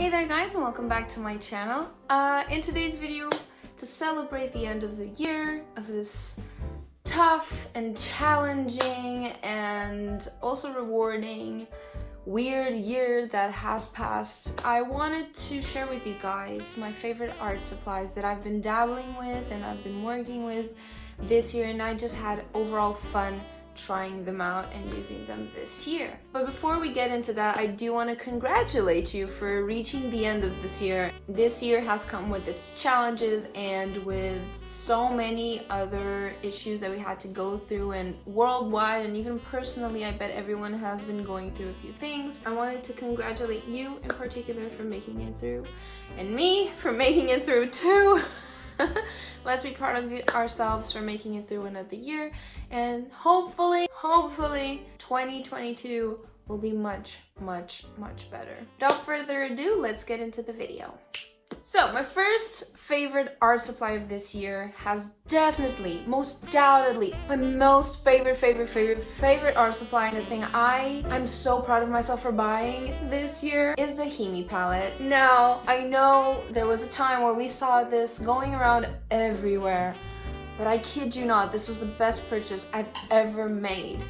Hey there guys, and welcome back to my channel. In today's video, to celebrate the end of the year, of this tough and challenging and also rewarding weird year that has passed, I wanted to share with you guys my favorite art supplies that I've been dabbling with and I've been working with this year, and I just had overall fun trying them out and using them this year. But before we get into that, I do want to congratulate you for reaching the end of this year. This year has come with its challenges and with so many other issues that we had to go through, and worldwide and even personally, I bet everyone has been going through a few things. I wanted to congratulate you in particular for making it through, and me for making it through too. Let's be proud of ourselves for making it through another year, and hopefully 2022 will be much better. Without further ado, let's get into the video. So my first favorite art supply of this year has definitely, most undoubtedly, my most favorite art supply, and the thing I'm so proud of myself for buying this year is the Himi palette. Now, I know there was a time where we saw this going around everywhere, but I kid you not, this was the best purchase I've ever made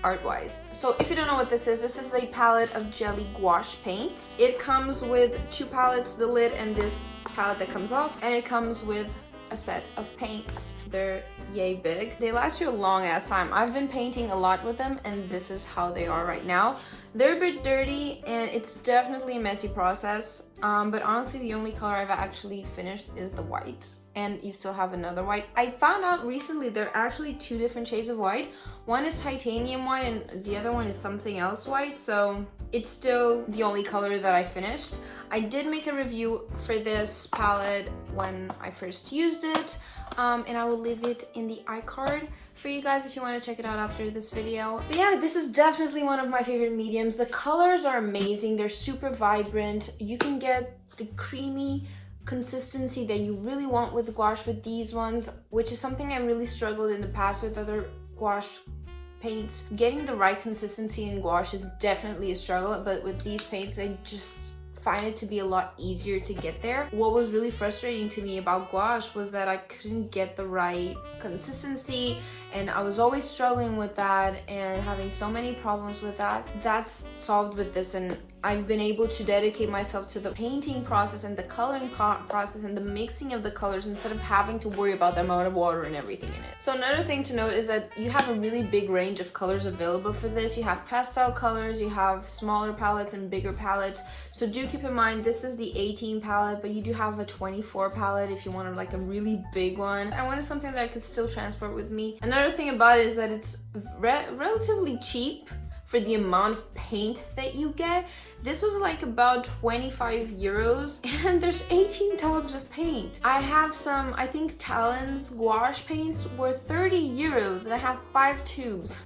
art-wise. So if you don't know what this is a palette of jelly gouache paints. It comes with two palettes, the lid and this palette that comes off, and it comes with a set of paints. They're yay big. They last you a long ass time. I've been painting a lot with them, and this is how they are right now. They're a bit dirty and it's definitely a messy process, but honestly the only color I've actually finished is the white, and you still have another white. I found out recently there are actually two different shades of white. One is titanium white and the other one is something else white, so it's still the only color that I finished. I did make a review for this palette when I first used it, and I will leave it in the iCard for you guys if you want to check it out after this video. But yeah, this is definitely one of my favorite mediums. The colors are amazing, they're super vibrant. You can get the creamy consistency that you really want with gouache with these ones, which is something I really struggled in the past with other gouache paints. Getting the right consistency in gouache is definitely a struggle, but with these paints I just find it to be a lot easier to get there. What was really frustrating to me about gouache was that I couldn't get the right consistency, and I was always struggling with that and having so many problems with that. That's solved with this, and I've been able to dedicate myself to the painting process and the coloring process and the mixing of the colors instead of having to worry about the amount of water and everything in it. So another thing to note is that you have a really big range of colors available for this. You have pastel colors, you have smaller palettes and bigger palettes. So do keep in mind this is the 18 palette, but you do have a 24 palette if you wanted like a really big one. I wanted something that I could still transport with me. Another thing about it is that it's relatively cheap for the amount of paint that you get. This was like about 25 euros, and there's 18 tubs of paint. I have some, I think Talon's gouache paints were 30 euros, and I have 5 tubes,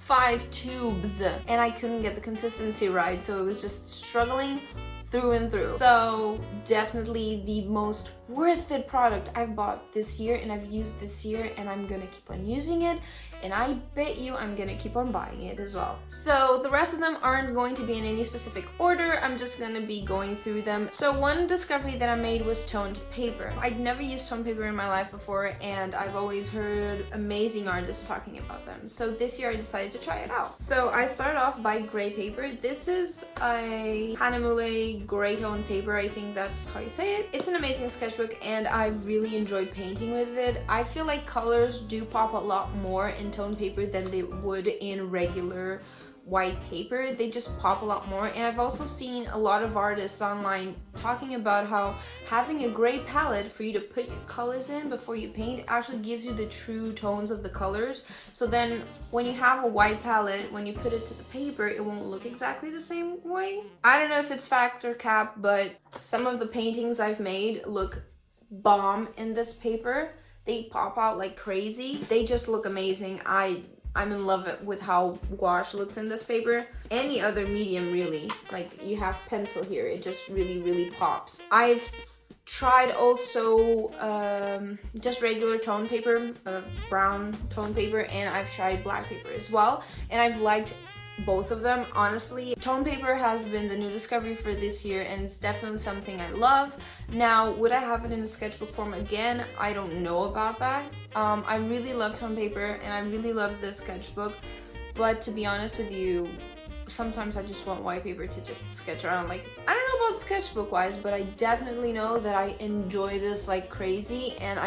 and I couldn't get the consistency right, so it was just struggling through and through. So definitely the most worth it product I've bought this year and I've used this year, and I'm gonna keep on using it, and I bet you I'm gonna keep on buying it as well. So the rest of them aren't going to be in any specific order, I'm just gonna be going through them. So one discovery that I made was toned paper. I'd never used toned paper in my life before, and I've always heard amazing artists talking about them. So this year I decided to try it out. So I started off by gray paper. This is a Hanemule gray tone paper, I think that's how you say it. It's an amazing sketchbook and I've really enjoyed painting with it. I feel like colors do pop a lot more in toned paper than they would in regular white paper. They just pop a lot more, and I've also seen a lot of artists online talking about how having a gray palette for you to put your colors in before you paint actually gives you the true tones of the colors. So then when you have a white palette, when you put it to the paper, it won't look exactly the same way. I don't know if it's fact or cap, but some of the paintings I've made look bomb in this paper. They pop out like crazy. They just look amazing. I'm in love with how gouache looks in this paper. Any other medium really, like you have pencil here, it just really pops. I've tried also just regular tone paper, brown tone paper, and I've tried black paper as well, and I've liked both of them. Honestly, tone paper has been the new discovery for this year, and it's definitely something I love. Now, would I have it in a sketchbook form again? I don't know about that. I really love tone paper and I really love this sketchbook, but to be honest with you, sometimes I just want white paper to just sketch around. Like, I don't know about sketchbook wise, but I definitely know that I enjoy this like crazy, and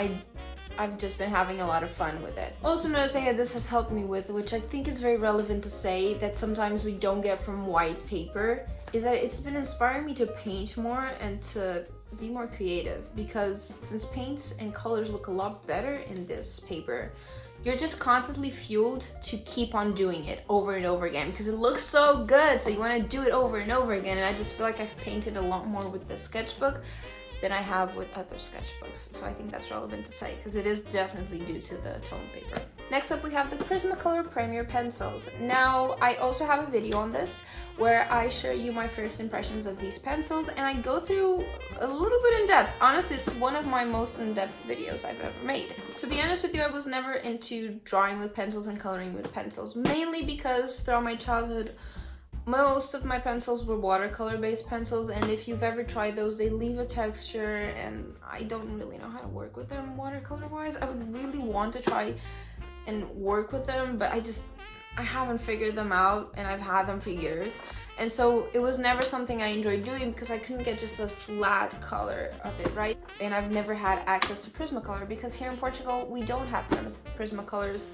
I've just been having a lot of fun with it. Also, another thing that this has helped me with, which I think is very relevant to say, that sometimes we don't get from white paper, is that it's been inspiring me to paint more and to be more creative, because since paints and colors look a lot better in this paper, you're just constantly fueled to keep on doing it over and over again because it looks so good, so you want to do it over and over again. And I just feel like I've painted a lot more with this sketchbook than I have with other sketchbooks, so I think that's relevant to say because it is definitely due to the tone paper. Next up, we have the Prismacolor Premier pencils. Now, I also have a video on this where I show you my first impressions of these pencils, and I go through a little bit in depth. Honestly, it's one of my most in-depth videos I've ever made. To be honest with you, I was never into drawing with pencils and coloring with pencils, mainly because throughout my childhood, most of my pencils were watercolor based pencils, and if you've ever tried those, they leave a texture and I don't really know how to work with them watercolor wise. I would really want to try and work with them, but I haven't figured them out, and I've had them for years. And so it was never something I enjoyed doing because I couldn't get just a flat color of it, right? And I've never had access to Prismacolor because here in Portugal, we don't have Prismacolors.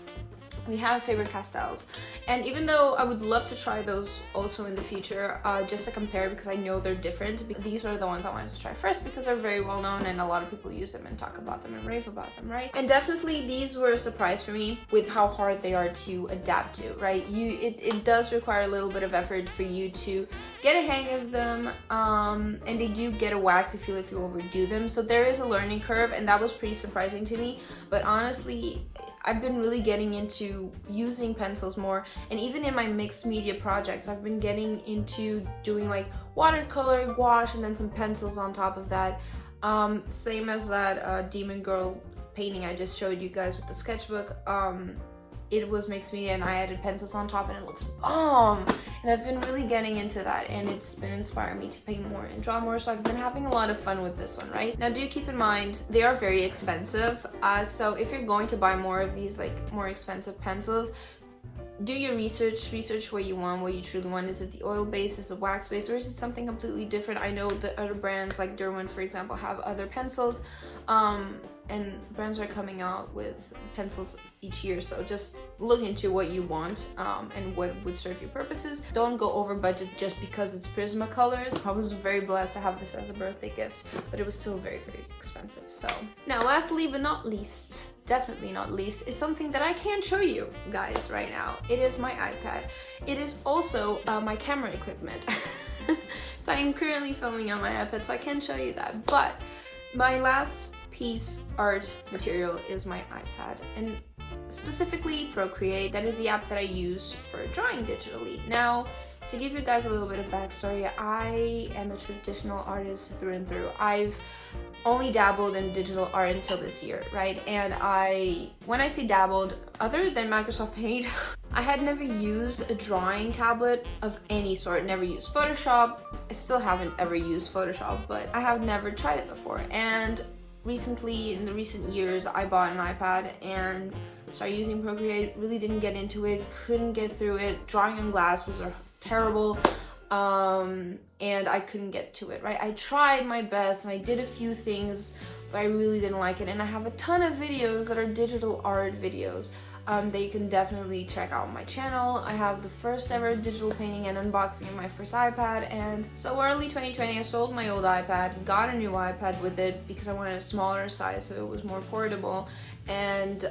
We have Faber-Castells, and even though I would love to try those also in the future, just to compare because I know they're different, these are the ones I wanted to try first because they're very well known and a lot of people use them and talk about them and rave about them, right? And definitely these were a surprise for me with how hard they are to adapt to, right? It does require a little bit of effort for you to get a hang of them, and they do get a waxy feel if you overdo them, so there is a learning curve, and that was pretty surprising to me. But honestly, I've been really getting into using pencils more, and even in my mixed media projects, I've been getting into doing like watercolor, gouache, and then some pencils on top of that. Same as that Demon Girl painting I just showed you guys with the sketchbook. It was mixed media and I added pencils on top and it looks bomb. And I've been really getting into that, and it's been inspiring me to paint more and draw more, so I've been having a lot of fun with this one, right? Now, do keep in mind, they are very expensive. So if you're going to buy more of these like more expensive pencils, do your research what you want, what you truly want. Is it the oil base, is it wax base, or is it something completely different? I know that other brands like Derwent, for example, have other pencils, and brands are coming out with pencils each year, so just look into what you want and what would serve your purposes. Don't go over budget just because it's Prismacolors. I was very blessed to have this as a birthday gift, but it was still very, very expensive. So now, lastly but not least, definitely not least, is something that I can't show you guys right now. It is my iPad. It is also my camera equipment. So I am currently filming on my iPad, so I can't show you that, but my last piece art material is my iPad, and specifically Procreate. That is the app that I use for drawing digitally. Now, to give you guys a little bit of backstory, I am a traditional artist through and through. I've only dabbled in digital art until this year, right? And when I say dabbled, other than Microsoft Paint, I had never used a drawing tablet of any sort, never used Photoshop. I still haven't ever used Photoshop, but I have never tried it before. And recently, in the recent years, I bought an iPad and started using Procreate. Really didn't get into it, couldn't get through it. Drawing on glass was terrible, and I couldn't get to it, right? I tried my best and I did a few things, but I really didn't like it. And I have a ton of videos that are digital art videos that you can definitely check out on my channel. I have the first ever digital painting and unboxing of my first iPad, and so early 2020 I sold my old iPad, got a new iPad with it because I wanted a smaller size so it was more portable, and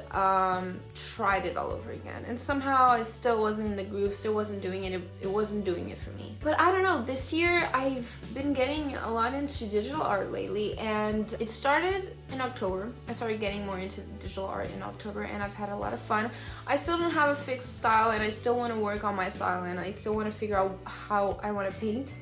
tried it all over again, and somehow I still wasn't in the groove, still wasn't doing it. It wasn't doing it for me. But I don't know, this year I've been getting a lot into digital art lately, and it started in October. I started getting more into digital art in October, and I've had a lot of fun. I still don't have a fixed style, and I still want to work on my style, and I still want to figure out how I want to paint.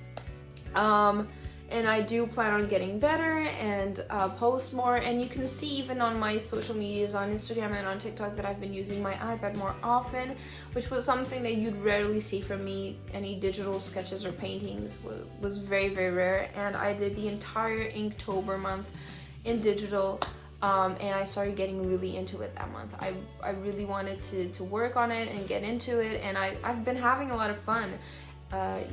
and I do plan on getting better and post more. And you can see even on my social medias on Instagram and on TikTok that I've been using my iPad more often, which was something that you'd rarely see from me. Any digital sketches or paintings was very, very rare, and I did the entire Inktober month in digital. And I started getting really into it that month. I really wanted to work on it and get into it, and I've been having a lot of fun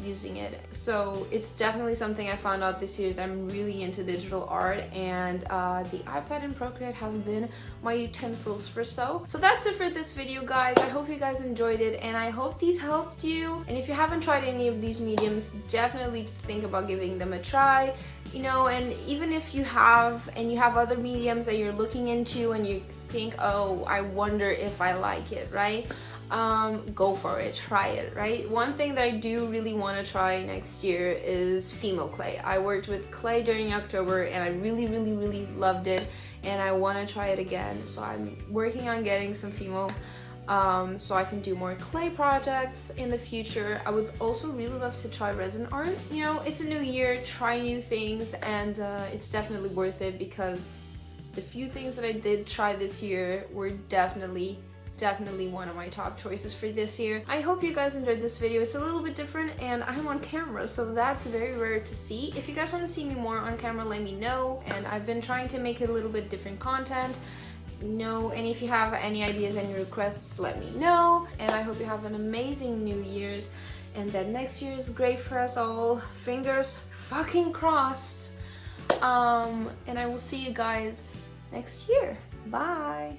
using it. So it's definitely something I found out this year, that I'm really into digital art, and the iPad and Procreate have been my utensils for so. So that's it for this video, guys. I hope you guys enjoyed it, and I hope these helped you. And if you haven't tried any of these mediums, definitely think about giving them a try. You know, and even if you have, and you have other mediums that you're looking into and you think, oh, I wonder if I like it, right? Go for it, try it, right? One thing that I do really want to try next year is Fimo clay. I worked with clay during October and I really, really, really loved it, and I want to try it again. So I'm working on getting some Fimo so I can do more clay projects in the future. I would also really love to try resin art. You know, it's a new year, try new things, and it's definitely worth it, because the few things that I did try this year were definitely one of my top choices for this year. I hope you guys enjoyed this video. It's a little bit different and I'm on camera, so that's very rare to see. If you guys want to see me more on camera, let me know, and I've been trying to make a little bit different content. And if you have any ideas, any requests, let me know. And I hope you have an amazing New Year's, and that next year is great for us all. Fingers fucking crossed. And I will see you guys next year. Bye.